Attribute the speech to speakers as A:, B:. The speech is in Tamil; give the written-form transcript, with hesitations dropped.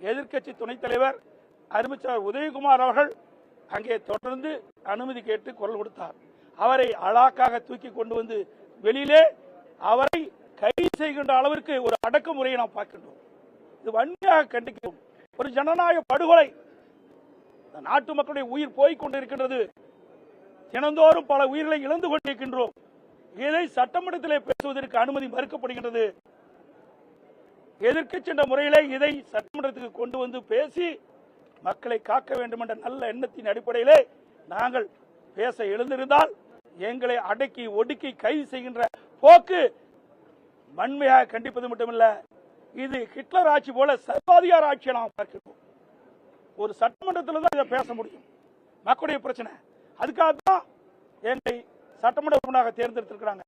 A: எதிர்க்கட்சி துணைத் தலைவர் அறிவிச்சார் உதயகுமார் அவர்கள் அங்கே தொடர்ந்து அனுமதி கேட்டு குரல் கொடுத்தார். அவரை அலாக்காக தூக்கி கொண்டு வந்து வெளியிலே அவரை கைது செய்கின்ற அளவிற்கு ஒரு அடக்குமுறையை நாம் பார்க்கின்றோம். இது வன்மையாக கண்டிக்கிறோம். ஒரு ஜனநாயக படுகொலை. நாட்டு மக்களுடைய உயிர் போய்க் கொண்டிருக்கின்றது. தினந்தோறும் பல உயிர்களை இழந்து கொண்டிருக்கின்றோம். இதை சட்டமன்றத்திலே பேசுவதற்கு அனுமதி மறுக்கப்படுகின்றது. எதிர்க்கட்சி என்ற முறையிலே இதை சட்டமன்றத்துக்கு கொண்டு வந்து பேசி மக்களை காக்க வேண்டும் என்ற நல்ல எண்ணத்தின் அடிப்படையிலே நாங்கள் பேச எழுந்திருந்தால் எங்களை அடக்கி ஒடுக்கி கைது செய்கின்ற போக்கு வன்மையாக கண்டிப்பது மட்டுமல்ல, இது ஹிட்லர் ஆட்சி போல சர்வாதிகார ஆட்சியை நாம் பார்க்கிறோம். ஒரு சட்டமன்றத்தில் தான் இதை பேச முடியும். மக்களுடைய பிரச்சனை. அதுக்காகத்தான் எங்களை சட்டமன்ற உறுப்பினராக தேர்ந்தெடுத்திருக்கிறாங்க.